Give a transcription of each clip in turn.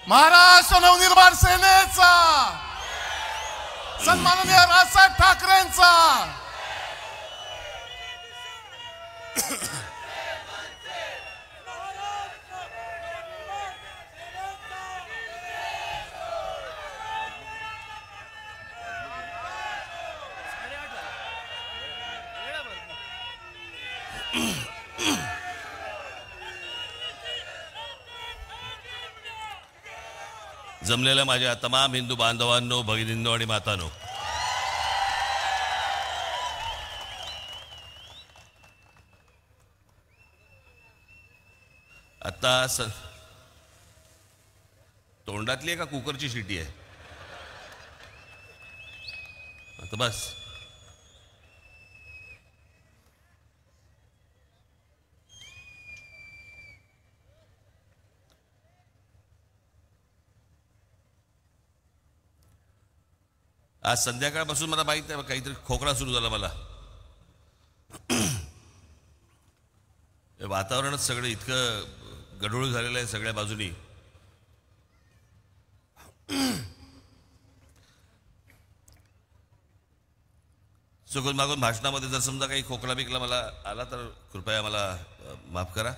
महाराष्ट्र नवनिर्माण सेनेचा, सन्माननीय राजसाहेब ठाकरेंचा, जमलेल्या माझ्या तमाम हिंदू बांधवांनो, भगिनींनो आणि मातांनो, आता तोंडातली आहे का कुकरची शिटी आहे? आता बस. आज संध्याकाळपासून मला माहित आहे काहीतरी खोकला सुरू झाला मला. वातावरणच सगळं इतकं गढूळ झालेलं आहे सगळ्या बाजूनी. चुकून मागून भाषणामध्ये जर समजा काही खोकला बिकला मला आला तर कृपया मला माफ करा.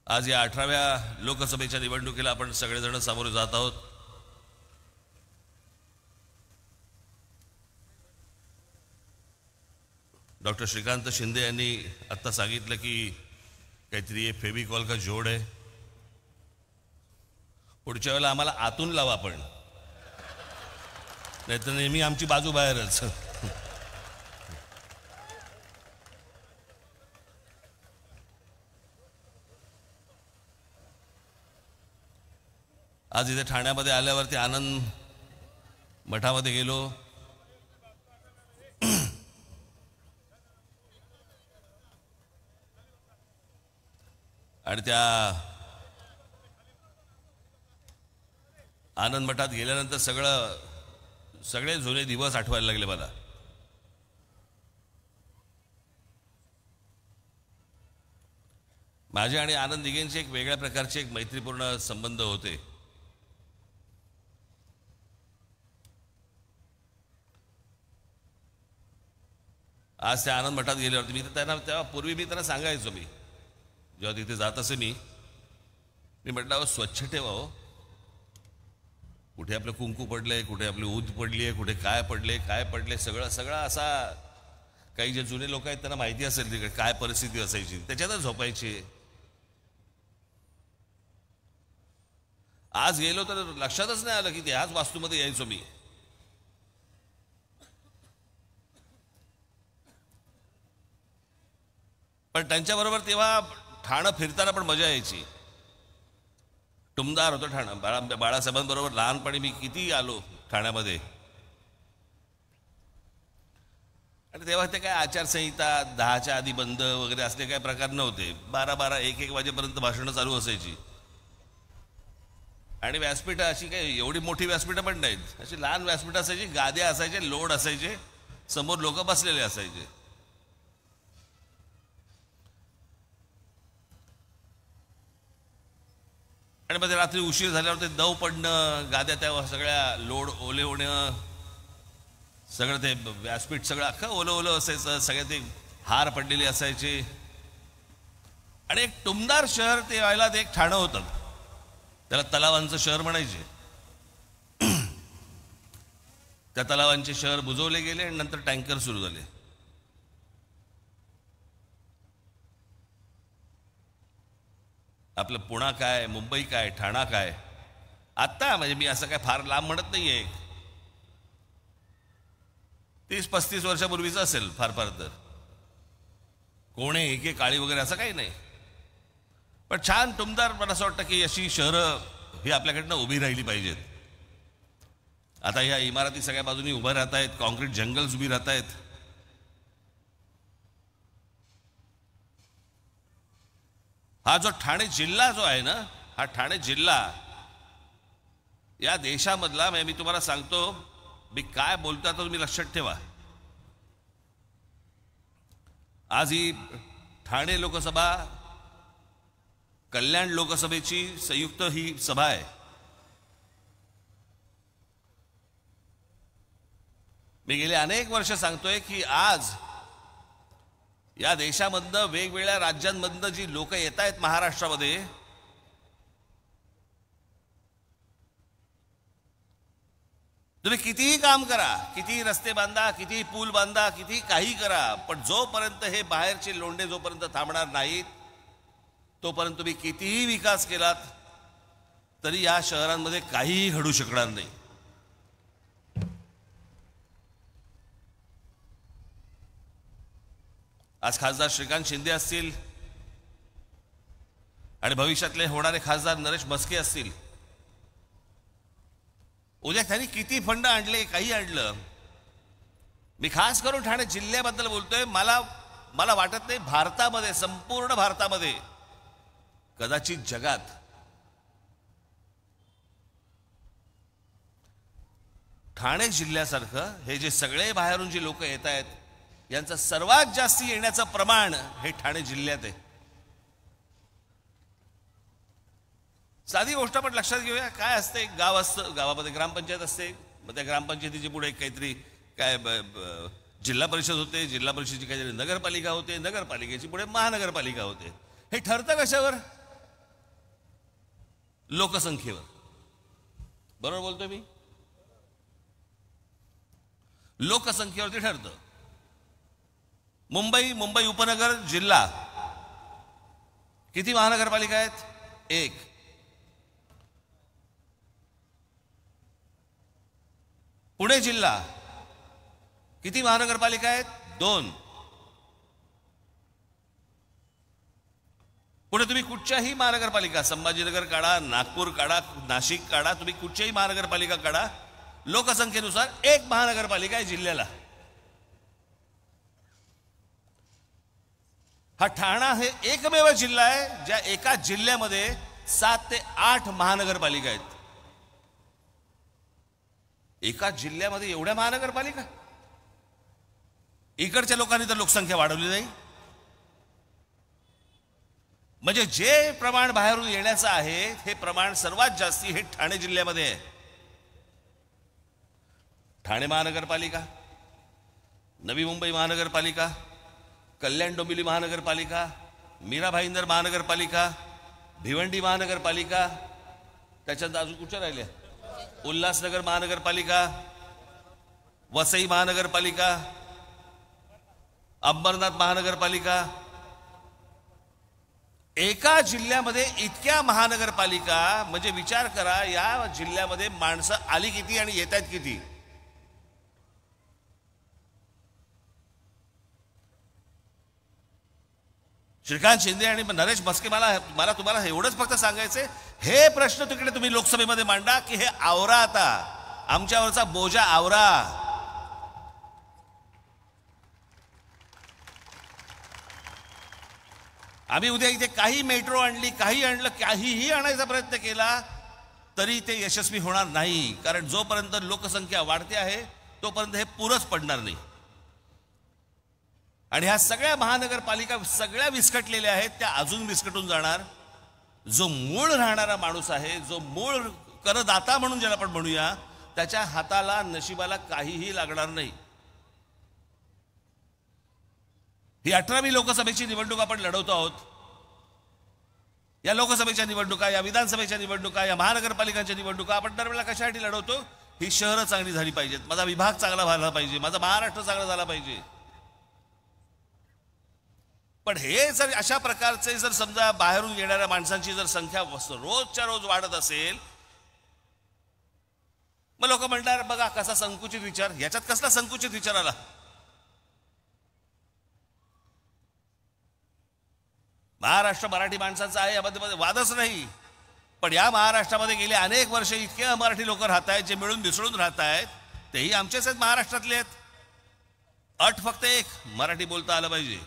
आज या 18व्या लोकसभेच्या निवडणुकीला आपण सगळेजण सामोरे जात आहोत. डॉक्टर श्रीकांत शिंदे यांनी आत्ता सांगितलं की काहीतरी फेविकॉल का जोड आहे. पुढच्या वेळेला आम्हाला आतून लावा आपण, नाहीतर नेहमी आमची बाजू बाहेरच. आज इथे ठाण्यामध्ये आल्यावरती आनंद मठामध्ये गेलो. आणि त्या आनंद मठात गेल्यानंतर सगळे जुने दिवस आठवायला लागले मला. माझे आणि आनंद दिघेंचे एक वेगळ्या प्रकारचे एक मैत्रीपूर्ण संबंध होते. आज त्या आनंद मठात गेल्यावरती मी त्यांना तेव्हा पूर्वी मी त्यांना सांगायचो, मी जेव्हा तिथे जात असे मी म्हटलं स्वच्छ ठेवा हो. कुठे आपलं कुंकू पडलंय, कुठे आपली ऊद पडली आहे, कुठे काय पडले सगळं असा. काही जे जुने लोक आहेत त्यांना माहिती असेल तिकडे काय परिस्थिती असायची, त्याच्यातच झोपायची. आज गेलो तर लक्षातच नाही आलं की ह्याच वास्तूमध्ये यायचो मी. पण त्यांच्याबरोबर तेव्हा ठाणं फिरताना पण मजा यायची. टुमदार होतं ठाणं. बाळासाहेबांबरोबर लहानपणी मी किती आलो ठाण्यामध्ये. आणि तेव्हा ते काय आचारसंहिता 10च्या आधी बंद वगैरे असले काही प्रकार नव्हते. 12-12, 1-1 वाजेपर्यंत भाषणं चालू असायची. आणि व्यासपीठं अशी काही एवढी मोठी व्यासपीठं पण नाहीत, अशी लहान व्यासपीठं असायची, गाद्या असायचे, लोड असायचे, समोर लोक बसलेले असायचे. आणि मध्ये रात्री उशीर झाल्यावर ते दव पडणं, गाद्या त्या सगळ्या लोड ओले होणं, सगळं ते व्यासपीठ सगळं अख्खं ओलं असायचं, सगळे ते हार पडलेले असायचे. आणि एक टुमदार शहर ते व्हायला ते एक ठाणं होतं. त्याला तलावांचं शहर म्हणायचे. त्या तलावांचे शहर बुजवले गेले आणि नंतर टँकर सुरू झाले. आपलं पुणा काय, मुंबई काय, ठाणा काय. आत्ता म्हणजे मी असं काय फार लांब म्हणत नाहीये, 30-35 वर्षापूर्वीच असेल फार तर. कोणे एके काळी वगैरे असं काही नाही, पण छान टुमदार. मला असं वाटतं की अशी शहरं ही आपल्याकडनं उभी राहिली पाहिजेत. आता ह्या इमारती सगळ्या बाजूनी उभ्या राहत आहेत, कॉन्क्रीट जंगल्स उभी राहत आहेत. हा जो ठाणे जिल्हा जो आहे ना, हा ठाणे जिल्हा या देशामधला, मी तुम्हाला सांगतो, मी काय बोलतो तर तुम्ही लक्षात ठेवा. आज ही ठाणे लोकसभा कल्याण लोकसभेची संयुक्त ही सभा आहे. मी गेले अनेक वर्ष सांगतोय की आज या देशामधनं वेगवेगळ्या राज्यांमधनं जी लोक येत आहेत महाराष्ट्रामध्ये, तुम्ही कितीही काम करा, कितीही रस्ते बांधा, कितीही पूल बांधा, कितीही काही करा, पण जोपर्यंत हे बाहेरचे लोंढे जोपर्यंत थांबणार नाहीत तोपर्यंत तुम्ही कितीही विकास केलात तरी या शहरांमध्ये काहीही घडू शकणार नाही. आज खासदार श्रीकांत शिंदे असतील आणि भविष्यातले होणारे खासदार नरेश म्हस्के असतील, उद्या त्यांनी किती फंड आणले, काही आणलं, मी खास करून ठाणे जिल्ह्याबद्दल बोलतोय. मला वाटत नाही भारतामध्ये, संपूर्ण भारतामध्ये, कदाचित जगात ठाणे जिल्ह्यासारखं हे जे सगळे बाहेरून जे लोक येत आहेत यांचं सर्वात जास्त येण्याचं प्रमाण हे ठाणे जिल्ह्यात आहे. साधी गोष्ट आपण लक्षात घेऊया. काय असते, एक गाव असतं, गावामध्ये ग्रामपंचायत असते, मग त्या ग्रामपंचायतीची पुढे काहीतरी काय जिल्हा परिषद होते, जिल्हा परिषदेची काहीतरी नगरपालिका होते, नगरपालिकेची पुढे महानगरपालिका होते. हे ठरतं कशावर? लोकसंख्येवर. बरोबर बोलतोय मी? लोकसंख्येवरती ठरतं. मुंबई उपनगर जिल्हा किती महानगरपालिका आहेत? 1. पुणे जिल्हा किती महानगरपालिका आहेत? 2. पुढे तुम्ही कुठच्याही महानगरपालिका, संभाजीनगर काढा, नागपूर काढा, नाशिक काढा, तुम्ही कुठच्याही महानगरपालिका काढा, लोकसंख्येनुसार 1 महानगरपालिका आहे जिल्ह्याला. हा ठाणा हे एकमेव जिल्हा आहे ज्या एका जिल्ह्यामध्ये 7 ते 8 महानगरपालिका आहेत. एका जिल्ह्यामध्ये एवढ्या महानगरपालिका? इकडच्या लोकांनी तर लोकसंख्या वाढवली नाही. म्हणजे जे प्रमाण बाहेरून येण्याचं आहे हे प्रमाण सर्वात जास्ती हे ठाणे जिल्ह्यामध्ये आहे. ठाणे महानगरपालिका, नवी मुंबई महानगरपालिका, कल्याण डोंबिवली महानगरपालिका, मीरा भाईंदर महानगरपालिका, भिवंडी महानगरपालिका, त्याच्यानंतर अजून कुठच्या राहिल्या? उल्हासनगर महानगरपालिका, वसई महानगरपालिका, अंबरनाथ महानगरपालिका. एका जिल्ह्यामध्ये इतक्या महानगरपालिका, म्हणजे विचार करा या जिल्ह्यामध्ये माणसं आली किती आणि येत आहेत किती. श्रीकांत शिंदे आणि नरेश म्हस्के, मला तुम्हाला एवढंच फक्त सांगायचंय, हे प्रश्न तिकडे तुम्ही लोकसभेमध्ये मांडा की हे आवरा, आता आमच्यावरचा बोजा आवरा. आम्ही उद्या इथे काही मेट्रो आणली, काही आणलं, काहीही आणायचा प्रयत्न केला तरी ते यशस्वी होणार नाही. कारण जोपर्यंत लोकसंख्या वाढते आहे तोपर्यंत हे पुरंच पडणार नाही. आणि ह्या सगळ्या महानगरपालिका सगळ्या विस्कटलेल्या आहेत, त्या अजून विस्कटून जाणार. जो मूळ राहणारा माणूस आहे, जो मूळ करदाता म्हणून ज्याला आपण म्हणूया, त्याच्या हाताला, नशिबाला काहीही लागणार नाही. ही 18वी लोकसभेची निवडणूक आपण लढवतो आहोत. या लोकसभेच्या निवडणुका, या विधानसभेच्या निवडणुका, या महानगरपालिकांच्या निवडणुका आपण दरवेळेला कशासाठी लढवतो? ही शहरं चांगली झाली पाहिजेत, माझा विभाग चांगला झाला पाहिजे, माझा महाराष्ट्र चांगला झाला पाहिजे. पण हे जर अशा प्रकारचे जर समजा बाहेरून येणाऱ्या माणसांची जर संख्या रोजच्या रोज वाढत असेल, मग लोक म्हणणार बघा कसा संकुचित विचार. याच्यात कसला संकुचित विचार आला? महाराष्ट्र मराठी माणसांचा आहे, यामध्ये वादच नाही. पण या महाराष्ट्रामध्ये गेले अनेक वर्ष इतके मराठी लोक राहत आहेत, जे मिळून मिसळून राहत आहेत, तेही आमचेच आहेत, महाराष्ट्रातले आहेत. अट फक्त एक, मराठी बोलता आलं पाहिजे.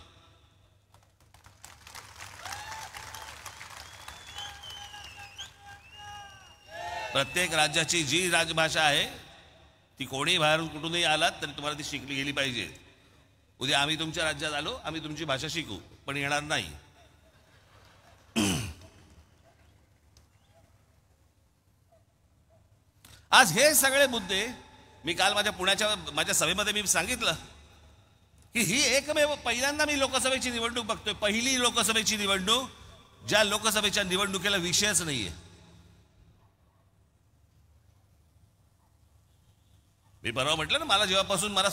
प्रत्येक राज्याची जी राजभाषा आहे ती कोणी बाहेरून कुठूनही आलात तरी तुम्हाला ती शिकली गेली पाहिजे. उद्या आम्ही तुमच्या राज्यात आलो, आम्ही तुमची भाषा शिकू. पण येणार नाही. आज हे सगळे मुद्दे मी काल माझ्या सभेमध्ये मी सांगितलं की ही एकमेव पहिल्यांदा मी लोकसभेची निवडणूक बघतोय, पहिली लोकसभेची निवडणूक ज्या लोकसभेच्या निवडणुकीला विषयच नाहीये. मी परवा म्हटलं ना, मला जेव्हापासून मला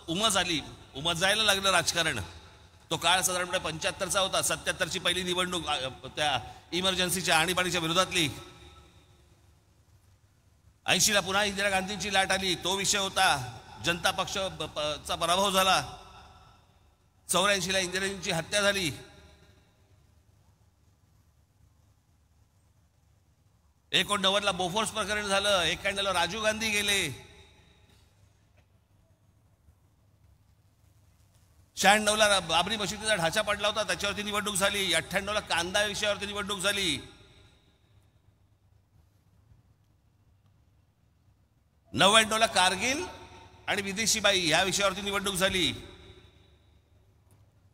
उमज जायला लागलं राजकारण, तो काळ साधारणपणे 75चा होता. 77ची पहिली निवडणूक त्या इमर्जन्सीच्या आणीबाणीच्या विरोधातली. 80ला पुन्हा इंदिरा गांधींची लाट आली, तो विषय होता. जनता पक्षाचा पराभव झाला. 84ला इंदिराजींची हत्या झाली. 89ला बोफोर्स प्रकरण झालं. 91ला राजीव गांधी गेले. 96ला बाबरी मशिदीचा ढाचा पडला होता, त्याच्यावरती निवडणूक झाली. 98ला कांदा विषयावरती निवडणूक झाली. 99ला कारगिल आणि विदेशी बाई या विषयावरती निवडणूक झाली.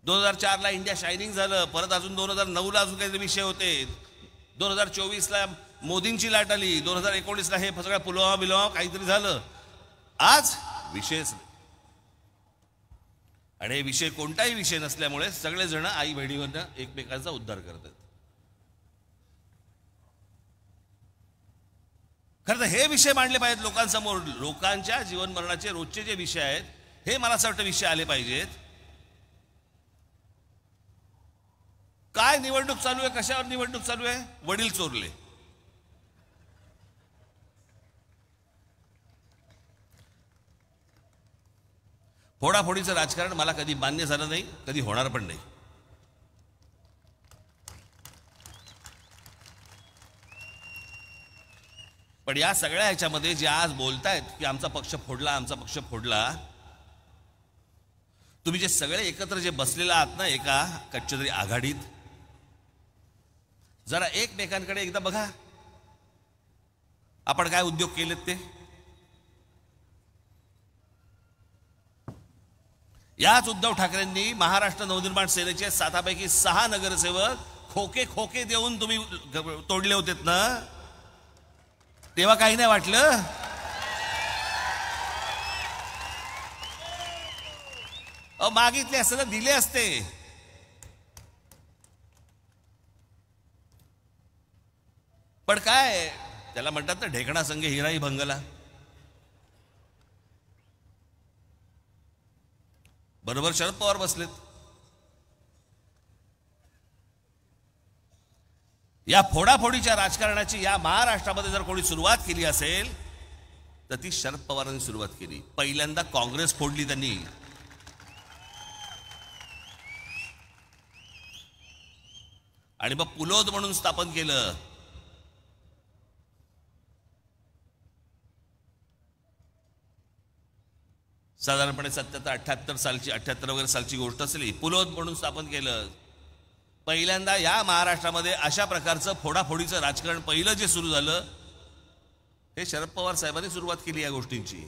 2004ला इंडिया शायनिंग झालं. परत अजून 2009ला अजून काही विषय होते. 2024ला मोदींची लाट आली. 2019ला हे सगळं पुलवामा काहीतरी झालं. आज विषयच नाही. आणि हे विषय कोणताही विषय नसल्यामुळे सगळेजण आई बहिणीवरनं एकमेकांचा उद्धार करतात. खरं तर हे विषय मांडले पाहिजेत लोकांसमोर. लोकांच्या जीवन मरणाचे रोजचे जे विषय आहेत हे मला असं वाटतं विषय आले पाहिजेत. काय निवडणूक चालू आहे, कशावर निवडणूक चालू आहे? वडील चोरले. फोडाफोडीचं राजकारण मला कधी मान्य झालं नाही, कधी होणार पण नाही. पण या सगळ्या ह्याच्यामध्ये जे आज बोलतायत की आमचा पक्ष फोडला, आमचा पक्ष फोडला, तुम्ही जे सगळे एकत्र जे बसलेला आहात ना एका कच्च्यातरी आघाडीत, जरा एकमेकांकडे एकदा बघा. आपण काय उद्योग केलेत ते. याच उद्धव ठाकरेंनी महाराष्ट्र नवनिर्माण सेनेचे 7पैकी 6 नगरसेवक खोके देऊन तुम्ही तोडले होतेत ना, तेव्हा काही नाही वाटलं. मागितले असते ना, दिले असते. पण काय त्याला म्हणतात ना, ढेकणा संगे हिराही भंगला. बरोबर शरद पवार बसलेत. या फोडाफोडीच्या राजकारणाची या महाराष्ट्रामध्ये जर कोणी सुरुवात केली असेल तर ती शरद पवारांनी सुरुवात केली. पहिल्यांदा काँग्रेस फोडली त्यांनी. आणि मग पुलोद म्हणून स्थापन केलं. साधारणपणे 77-78 सालची 78 वगैरे सालची गोष्ट असली. पुलोद म्हणून स्थापन केलं. पहिल्यांदा या महाराष्ट्रामध्ये अशा प्रकारचं फोडाफोडीचं राजकारण पहिलं जे सुरू झालं हे शरद पवार साहेबांनी सुरुवात केली या गोष्टींची.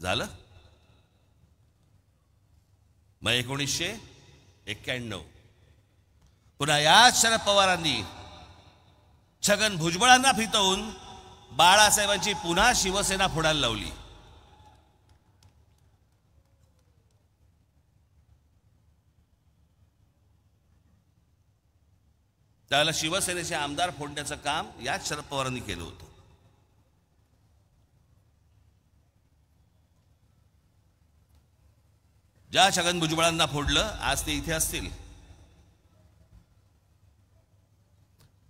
झालं. मग 1991 पुन्हा याच शरद पवारांनी छगन भुजबळांना फितवून बाळासाहेबांची पुन्हा शिवसेना फोडायला लावली. त्यावेळेला शिवसेनेचे आमदार फोडण्याचं काम याच शरद पवारांनी केलं होतं. ज्या छगन भुजबळांना फोडलं आज ते इथे असतील.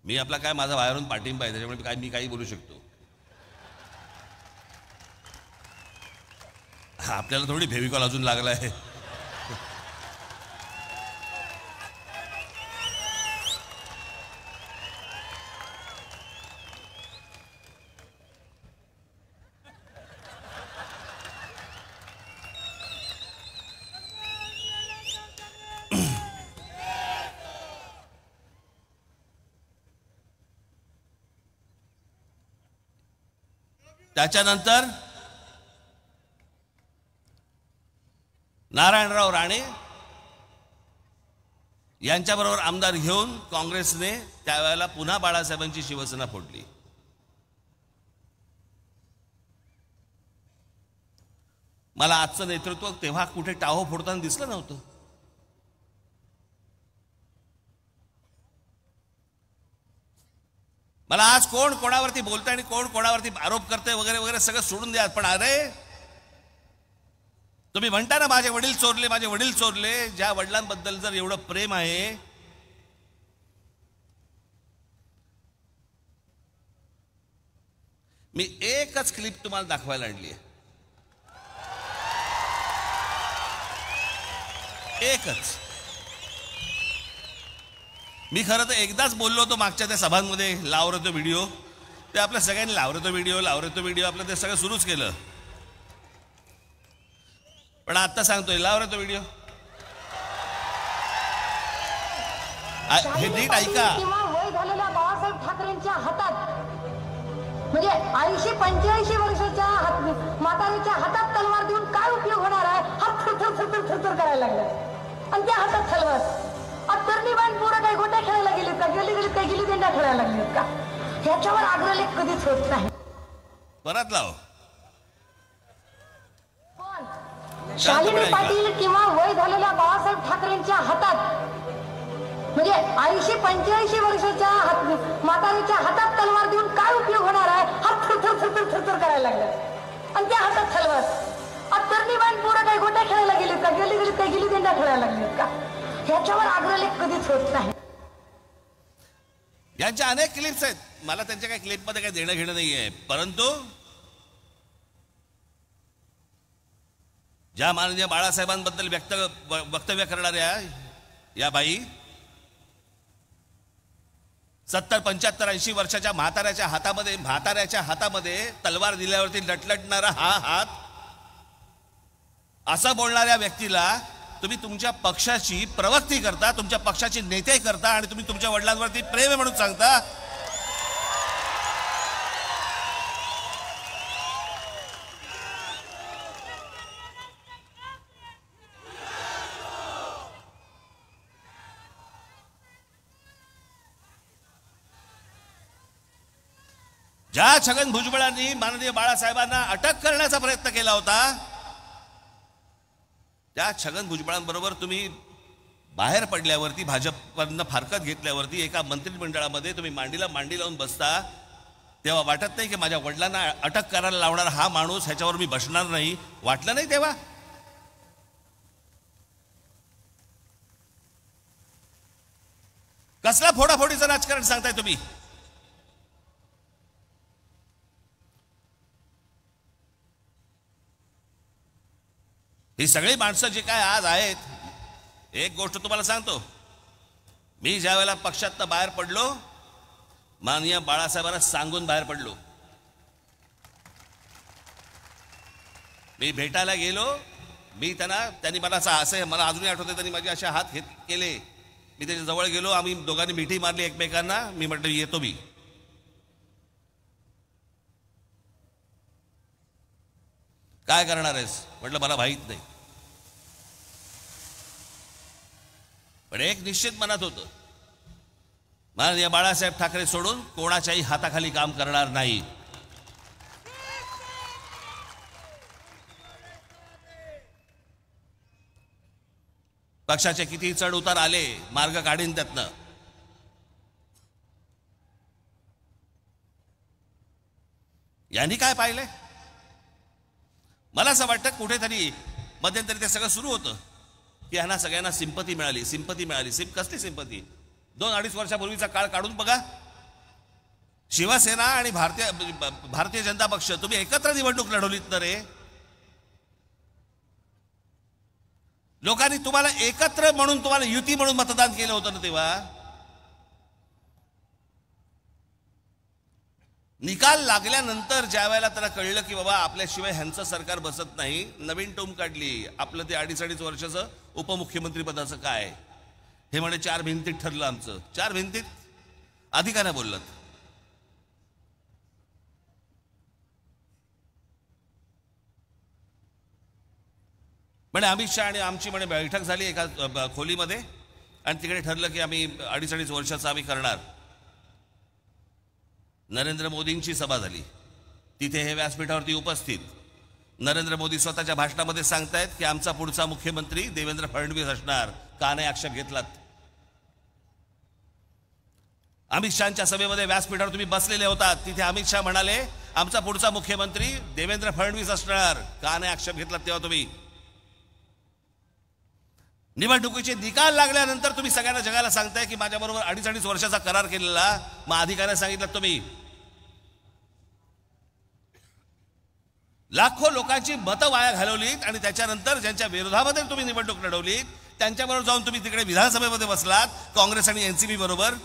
मी आपला काय माझा बाहेरून पाठिंबा आहे, त्याच्यामुळे मी काही बोलू शकतो. आपल्याला थोडी फेविकॉल अजून लागला आहे. त्याच्यानंतर नारायणराव राणे यांच्याबरोबर आमदार घेऊन काँग्रेसने त्यावेळेला पुन्हा बाळासाहेबांची शिवसेना फोडली. मला आजचं नेतृत्व तेव्हा कुठे टाहो फोडताना दिसलं नव्हतं. मला आज कोण कोणावरती बोलतंय आणि कोण कोणावरती आरोप करते वगैरे वगैरे सगळं सोडून द्या. पण अरे तुम्ही म्हणता ना माझे वडील चोरले, माझे वडील चोरले. ज्या वडिलांबद्दल जर एवढं प्रेम आहे, मी एकच क्लिप तुम्हाला दाखवायला आणली आहे, एकच. मी खरं तर एकदाच बोललो होतो मागच्या त्या सभांमध्ये, लावरे तो व्हिडिओ. ते आपल्या सगळ्यांनी लावरे तो व्हिडिओ आपलं ते सगळं सुरूच केलं. पण आता सांगतोय लावरे तो व्हिडिओ हे नीट ऐका. वय झालेल्या बाळासाहेब ठाकरेंच्या हातात, म्हणजे 80-85 वर्षाच्या म्हातारीच्या हातात तलवार देऊन काय उपयोग होणार आहे? हात थरथर करायला लागला आणि त्या हातात तलवार. तरुणी बाण पोरं काही गोट्या खेळायला गेलीत का? गेली देंडा खेळायला लागलीत का? ह्याच्यावर आग्रह कधीच होत नाही. परत लाव. शालिनी पाटील किंवा वय झालेल्या बाळासाहेब ठाकरेंच्या हातात, म्हणजे 80-85 वर्षाच्या म्हातारीच्या हातात तलवार देऊन काय उपयोग होणार आहे? हात थरथर करायला लागला आणि त्या हातात तलवार. तरुणी बाण पोरं काही गोट्या खेळायला गेलीत का? गेली देंडा खेळायला लागलीत का? ह्याच्यावर आग्रह कधीच होत नाही. यांच्या अनेक क्लिप्स आहेत, मला त्यांच्या काही क्लिपमध्ये काही देणं घेणं नाही आहे. परंतु ज्या माननीय बाळासाहेबांबद्दल वक्तव्य करणाऱ्या या बाई 70-75-80 वर्षाच्या म्हाताऱ्याच्या हातामध्ये तलवार दिल्यावरती लटलटणारा हा हात, असं बोलणाऱ्या व्यक्तीला तुम्ही तुमच्या पक्षाची प्रवक्ती करता, तुमच्या पक्षाचे नेते करता आणि तुम्ही तुमच्या वडिलांवरती प्रेम आहे म्हणून सांगता. ज्या छगन भुजबळांनी माननीय बाळासाहेबांना अटक करण्याचा प्रयत्न केला होता, त्या छगन भुजबळांबरोबर तुम्ही बाहेर पडल्यावरती, भाजपवरनं फारकत घेतल्यावरती एका मंत्रिमंडळामध्ये तुम्ही मांडीला मांडी लावून बसता, तेव्हा वाटत नाही की माझ्या वडिलांना अटक करायला लावणार हा माणूस, ह्याच्यावर मी बसणार नाही? वाटलं नाही तेव्हा? कसला फोडाफोडीचं राजकारण सांगताय तुम्ही? ही सगळी माणसं जे काय आज आहेत, एक गोष्ट तुम्हाला सांगतो, मी ज्या वेळेला पक्षातनं बाहेर पडलो, माननीय बाळासाहेबांना सांगून बाहेर पडलो. मी भेटायला गेलो, त्यांनी मला असं, मला अजूनही आठवते, त्यांनी माझे असे हात केले. मी त्याच्या जवळ गेलो, आम्ही दोघांनी मिठी मारली एकमेकांना. मी म्हटलं येतो मी. काय करणार आहेस? म्हटलं मला माहीत नाही. पण एक निश्चित मनात होतं, माननीय बाळासाहेब ठाकरे सोडून कोणाच्याही हाताखाली काम करणार नाही. पक्षाचे किती चढ उतार आले, मार्ग काढीन त्यातनं. यांनी काय पाहिलंय? मला असं वाटतं कुठेतरी मध्यंतरी ते सगळं सुरू होतं की ह्यांना सगळ्यांना सिंपती मिळाली. कसली सिंपती? 2-2.5 वर्षापूर्वीचा काळ काढून बघा. शिवसेना आणि भारतीय जनता पक्ष तुम्ही एकत्र निवडणूक लढवलीत ना रे. लोकांनी तुम्हाला एकत्र म्हणून, तुम्हाला युती म्हणून मतदान केलं होतं ना. तेव्हा निकाल लागल्यानंतर ज्या वेळेला त्याला कळलं की बाबा आपल्याशिवाय ह्यांचं सरकार बसत नाही, नवीन टोम काढली. आपलं ते 2.5 वर्षाचं उपमुख्यमंत्री पदाचं काय, हे म्हणे 4 भिंतीत ठरलं आमचं. 4 भिंतीत आधी का नाही बोललात? म्हणे अमित शहा आणि आमची म्हणे बैठक झाली एका खोलीमध्ये आणि तिकडे ठरलं की आम्ही 2.5 वर्षाचं आम्ही करणार. नरेंद्र मोदींची सभा झाली, तिथे हे व्यासपीठावरती उपस्थित नरेंद्र मोदी स्वतःच्या भाषणामध्ये सांगतायत की आमचा पुढचा मुख्यमंत्री देवेंद्र फडणवीस असणार. का नाही आक्षेप घेतलात? अमित शहाच्या सभेमध्ये व्यासपीठावर तुम्ही बसलेले होतात, तिथे अमित शहा म्हणाले आमचा पुढचा मुख्यमंत्री देवेंद्र फडणवीस असणार. का नाही आक्षेप घेतलात तेव्हा तुम्ही? निवडणुकीचे निकाल लागल्यानंतर तुम्ही सगळ्यांना जगाला सांगताय की माझ्याबरोबर 2.5 वर्षाचा करार केलेला मग अधिकाऱ्यांना सांगितलं तुम्ही. लाखो लोकांची मतं वाया घालवलीत आणि त्याच्यानंतर ज्यांच्या विरोधामध्ये तुम्ही निवडणूक लढवलीत त्यांच्याबरोबर जाऊन तुम्ही तिकडे विधानसभेमध्ये बसलात काँग्रेस आणि एनसीपी बरोबर.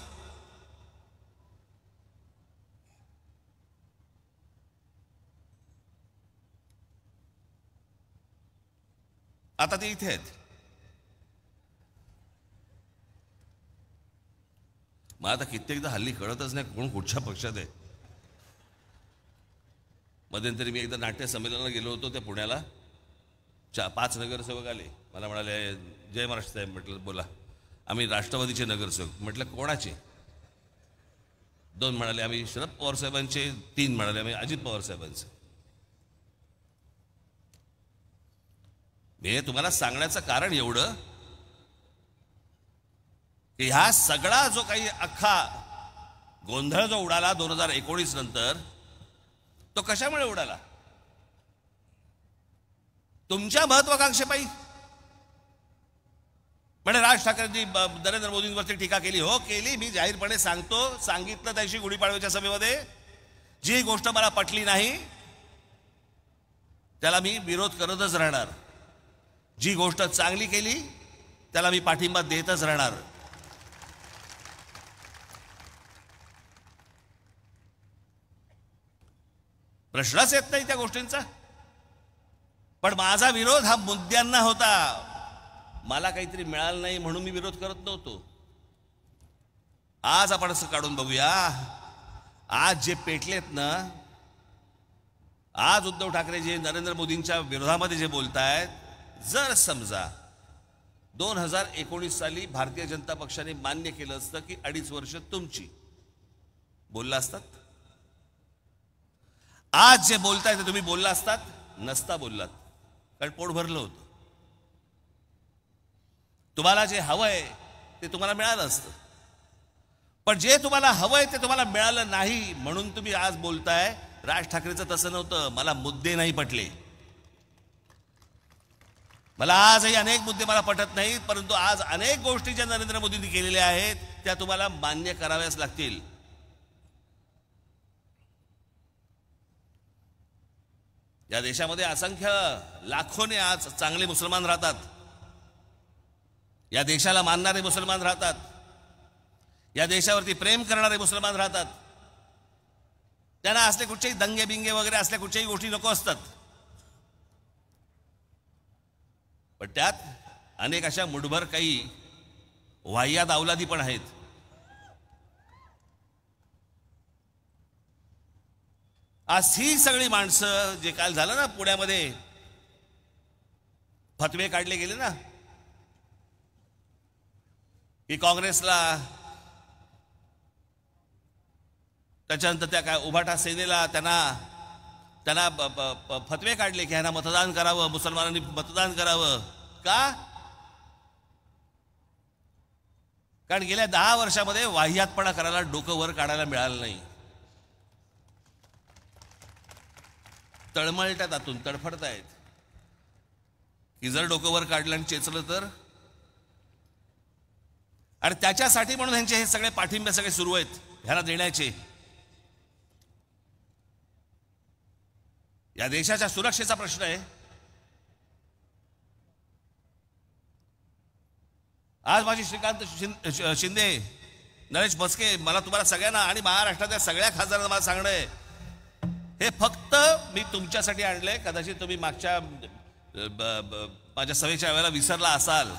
आता ते इथे आहेत. मला आता कित्येकदा हल्ली कळतच नाही कोण कुठच्या पक्षात आहे. मध्यंतरी मी एकदा नाट्य संमेलनाला गेलो होतो त्या पुण्याला. 5 नगरसेवक आले, मला म्हणाले जय महाराष्ट्र साहेब. म्हटलं बोला. आम्ही राष्ट्रवादीचे नगरसेवक. म्हटलं कोणाचे? 2 म्हणाले आम्ही शरद पवार साहेबांचे. 3 म्हणाले आम्ही अजित पवार साहेबांचे. मी तुम्हाला सांगण्याचं कारण एवढं की ह्या सगळा जो काही अख्खा गोंधळ जो उडाला 2019 नंतर तो कशामुळे उडाला? तुमच्या महत्वाकांक्षेपायी. म्हणजे राज ठाकरेंनी नरेंद्र मोदींवरती टीका केली. हो केली. मी जाहीरपणे सांगितलं त्याशी गुढीपाडव्याच्या सभेमध्ये जी गोष्ट मला पटली नाही त्याला मी विरोध करतच राहणार. जी गोष्ट चांगली केली त्याला मी पाठिंबा देतच राहणार. प्रश्नच येत नाही त्या गोष्टींचा. पण माझा विरोध हा मुद्द्यांना होता. मला काहीतरी मिळालं नाही म्हणून मी विरोध करत नव्हतो. आज आपण असं काढून बघूया. आज जे पेटलेत ना, आज उद्धव ठाकरे जे नरेंद्र मोदींच्या विरोधामध्ये जे बोलतायत, जर समजा 2019 साली भारतीय जनता पक्षाने मान्य केलं असतं की 2.5 वर्ष तुमची, बोलला असतात? आज जे बोलताय ते तुम्ही बोलला असतात? नसता बोललात, कारण पोट भरलं होतं. तुम्हाला जे हवंय ते तुम्हाला मिळालं असतं. पण जे तुम्हाला हवंय ते तुम्हाला मिळालं नाही म्हणून तुम्ही आज बोलताय. राज ठाकरेंचं तसं नव्हतं. मला मुद्दे नाही पटले. मला आजही अनेक मुद्दे मला पटत नाहीत, परंतु आज अनेक गोष्टी ज्या नरेंद्र मोदींनी केलेल्या आहेत त्या तुम्हाला मान्य कराव्याच लागतील. या देशामध्ये असंख्य लाखोने आज चांगले मुसलमान राहतात. या देशाला मानणारे मुसलमान राहतात. या देशावरती प्रेम करणारे मुसलमान राहतात. त्यांना असले कुठचेही दंगे बिंगे वगैरे असल्या कुठच्याही गोष्टी नको असतात. पण त्यात अनेक अशा मुठभर काही वाह्यात अवलादी पण आहेत. आज ही सगळी माणसं, जे काल झालं ना पुण्यामध्ये, फतवे काढले गेले ना की काँग्रेसला, त्याच्यानंतर त्या काय उभाटा सेनेला त्यांना फतवे काढले की ह्यांना मतदान करावं, मुसलमानांनी मतदान करावं. का? कारण गेल्या 10 वर्षामध्ये वाह्यातपणा करायला डोकं वर काढायला मिळालं नाही. तळमळतात, आतून तडफडतायत की जर डोकं वर काढलं आणि चेचलं तर. आणि त्याच्यासाठी म्हणून ह्यांचे हे सगळे पाठिंबे सगळे सुरू आहेत ह्यांना देण्याचे. या देशाच्या सुरक्षेचा प्रश्न आहे. आज माझी श्रीकांत शिंदे, नरेश भस्के, मला तुम्हाला सगळ्यांना आणि महाराष्ट्रातल्या सगळ्या खासदारांना मला सांगणं आहे, हे फक्त मी तुमच्यासाठी आणलंय. कदाचित तुम्ही मागच्या माझ्या सभेच्या वेळेला विसरला असाल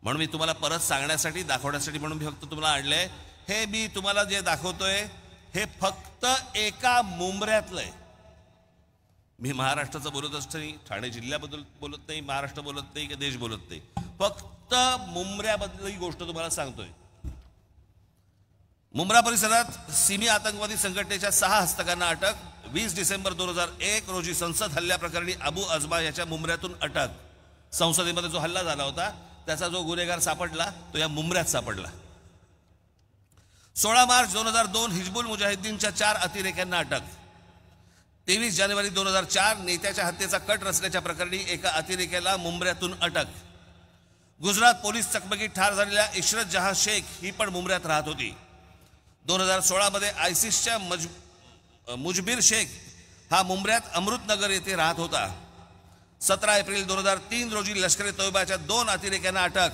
म्हणून मी तुम्हाला परत सांगण्यासाठी, दाखवण्यासाठी म्हणून मी फक्त तुम्हाला आणलंय. हे मी तुम्हाला जे दाखवतोय हे फक्त एका मुंबऱ्यातलंय. मी महाराष्ट्राचं बोलतच नाही, ठाणे जिल्ह्याबद्दल बोलत नाही, महाराष्ट्र बोलत नाही की देश बोलत नाही, फक्त मुंब्र्याबद्दल ही गोष्ट तुम्हाला सांगतोय. मुंब्रा परिसरात सिमी आतंकवादी संघटनेच्या 6 हस्तकांना अटक. 20 डिसेंबर 2001 रोजी संसद हल्ल्याप्रकरणी अबू अजमा याच्या मुंब्र्यातून अटक. संसदेमध्ये जो हल्ला झाला होता त्याचा जो गुन्हेगार सापडला तो या मुंब्र्यात सापडला. 16 मार्च 2002 हिजबुल मुजाहिद्दीनच्या 4 अतिरेक्यांना अटक. 23 जानेवारी 2004 नेत्याच्या हत्येचा कट रचल्याच्या प्रकरणी एका अतिरेक्याला मुंब्र्यातून अटक. गुजरात पोलीस चकमकीत ठार झालेल्या इशरत जहां शेख ही पण मुंब्र्यात राहत होती. 2016 मध्ये आयसिसच्या मुजबिर शेख हा मुंब्र्यात अमृतनगर येथे राहत होता. 17 एप्रिल 2003 रोजी लष्कर ए तोयबाच्या 2 अतिरेक्यांना अटक.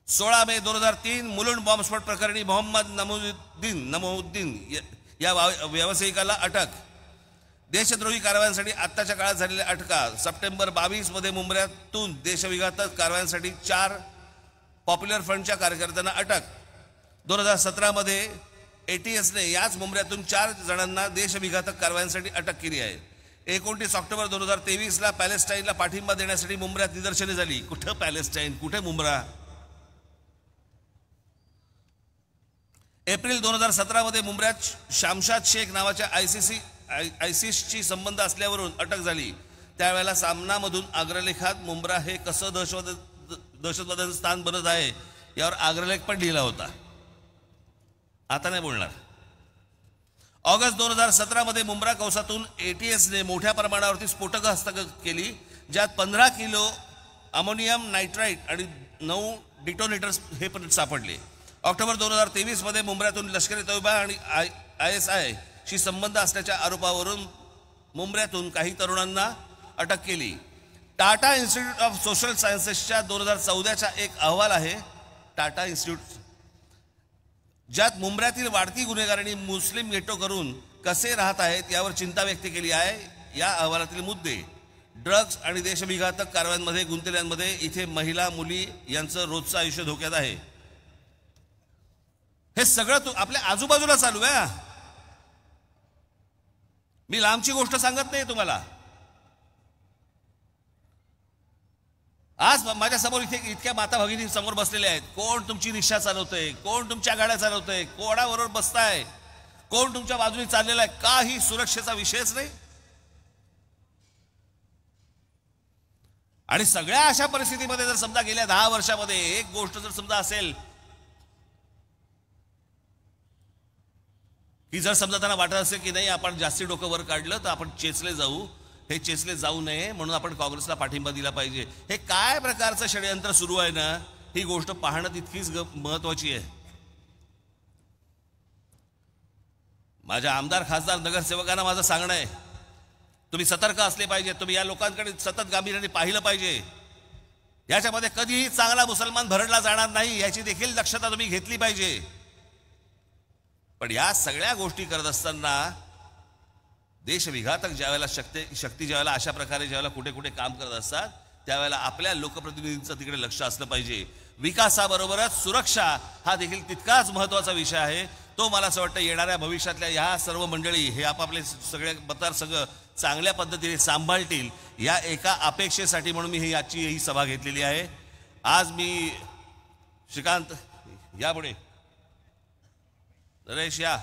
16 मे 2003 मुलुंड बॉम्बस्फोट प्रकरणी मोहम्मद नमुद्दीन या व्यावसायिकाला अटक. देशद्रोही कारवायांसाठी आत्ताच्या काळात झालेल्या अटका. सप्टेंबर 22 मध्ये मुंब्र्यातून देशविघातक कारवायांसाठी 4 पॉप्युलर फ्रंटच्या कार्यकर्त्यांना अटक. 2017 मध्ये ATSने याच मुंब्र्यातून 4 जणांना देशविघातक कारवायांसाठी अटक केली आहे. 29 ऑक्टोबर 2023 पॅलेस्टाईनला पाठिंबा देण्यासाठी मुंब्र्यात निदर्शने झाली. कुठं पॅलेस्टाईन, कुठे मुंब्रा? एप्रिल 2017 मध्ये मुंब्र्यात शामशाद शेख नावाच्या आयसिसशी संबंध असल्यावरून अटक झाली. त्यावेळेला सामनामधून अग्रलेखात मुंब्रा हे कसं दहशतवाद्याचं स्थान बनत आहे यावर अग्रलेख पण लिहिला होता. आता नाही बोलणार. ऑगस्ट 2017 मध्ये मुंब्रा कौसातून ATSने मोठ्या प्रमाणावरती स्फोटकं हस्तगत केली, ज्यात 15 किलो अमोनियम नायट्राईट आणि 9 डिटोनेटर्स हे पण सापडले. ऑक्टोबर 2023 मध्ये मुंब्र्यातून लष्कर ए तोयबा आणि ISI शी संबंध असल्याच्या आरोपावरून मुंब्र्यातून काही तरुणांना अटक केली. टाटा इन्स्टिट्यूट ऑफ सोशल सायन्सेसच्या 2014चा एक अहवाल आहे, टाटा इन्स्टिट्यूट, ज्यात मुंब्र्यातील वाढती गुन्हेगारांनी मुस्लिम गेटो करून कसे राहत आहेत यावर चिंता व्यक्त केली आहे. या अहवालातील मुद्दे ड्रग्ज आणि देशविघातक कारवायांमध्ये गुंतलेल्यांमध्ये इथे महिला मुली यांचं रोजचं आयुष्य धोक्यात आहे. हे सगळं आपल्या आजूबाजूला चालू आहे. मी लांबची गोष्ट सांगत नाही तुम्हाला. आज माझ्या समोर इथे इतक्या माता भगिनी समोर बसलेल्या आहेत. कोण तुमची रिक्षा चालवतंय, कोण तुमच्या गाड्या चालवतंय, कोणाबरोबर बसताय, कोण तुमच्या बाजूने चाललेला आहे, काही सुरक्षेचा विषयच नाही. आणि सगळ्या अशा परिस्थितीमध्ये जर समजा गेल्या 10 वर्षामध्ये एक गोष्ट जर समजा असेल की जर समजा त्यांना वाटत असेल की नाही आपण जास्ती डोकं वर काढलं तर आपण चेचले जाऊ, हे चेचले जाऊ नये म्हणून आपण काँग्रेसला पाठिंबा दिला पाहिजे. हे काय प्रकारचं षडयंत्र सुरू आहे ना, ही गोष्ट पाहणं तितकीच महत्वाची आहे. माझ्या आमदार खासदार नगरसेवकांना माझं सांगणं आहे, तुम्ही सतर्क असले पाहिजे. तुम्ही या लोकांकडे सतत गांभीर्याने पाहिलं पाहिजे. याच्यामध्ये कधीही चांगला मुसलमान भरडला जाणार नाही याची देखील दक्षता तुम्ही घेतली पाहिजे. पण या सगळ्या गोष्टी करत असताना देशविघातक ज्यावेळेला शक्ती ज्यावेळेला अशा प्रकारे ज्यावेळेला कुठे कुठे काम करत असतात त्यावेळेला आपल्या लोकप्रतिनिधींचं तिकडे लक्ष असलं पाहिजे. विकासाबरोबरच सुरक्षा हा देखील तितकाच महत्त्वाचा विषय आहे. तो मला असं वाटतं येणाऱ्या भविष्यातल्या ह्या सर्व मंडळी हे आपापले सगळे मतदारसंघ चांगल्या पद्धतीने सांभाळतील या एका अपेक्षेसाठी म्हणून मी याची ही सभा घेतलेली आहे. आज मी श्रीकांत यापुढे, नरेश या,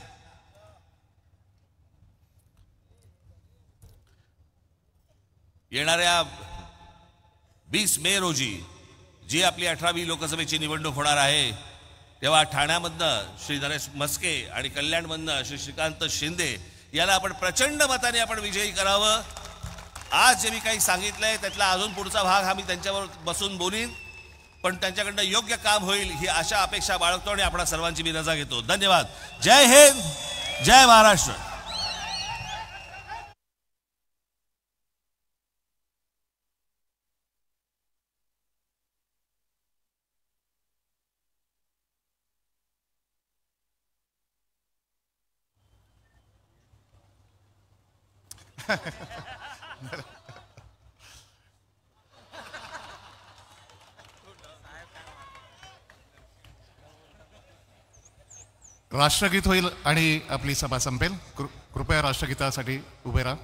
येणाऱ्या 20 मे रोजी जी आपली 18वी लोकसभेची निवडणूक होणार आहे तेव्हा ठाण्यामधनं श्री नरेश म्हस्के आणि कल्याणमधनं श्री श्रीकांत शिंदे याला आपण प्रचंड मताने आपण विजयी करावं. आज जे मी काही सांगितलंय त्यातला अजून पुढचा भाग हा मी त्यांच्यावर बसून बोलीन, पण त्यांच्याकडनं योग्य काम होईल ही आशा अपेक्षा बाळगतो आणि आपणा सर्वांची मी रजा घेतो. धन्यवाद. जय हिंद, जय महाराष्ट्र. राष्ट्रगीत होईल आणि आपली सभा संपेल. कृपया राष्ट्रगीतासाठी उभे राहा.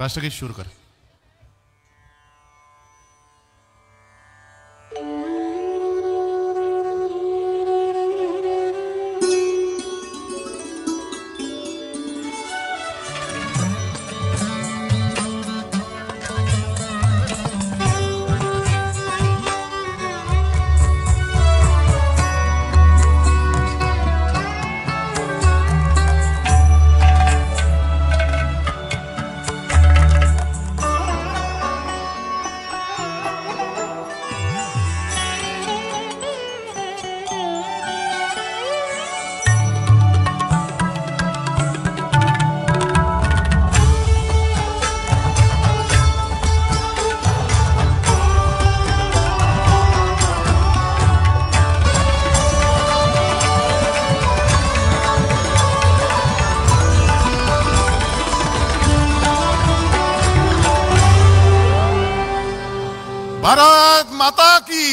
राष्ट्रगीत सुरू कर. भारत माता की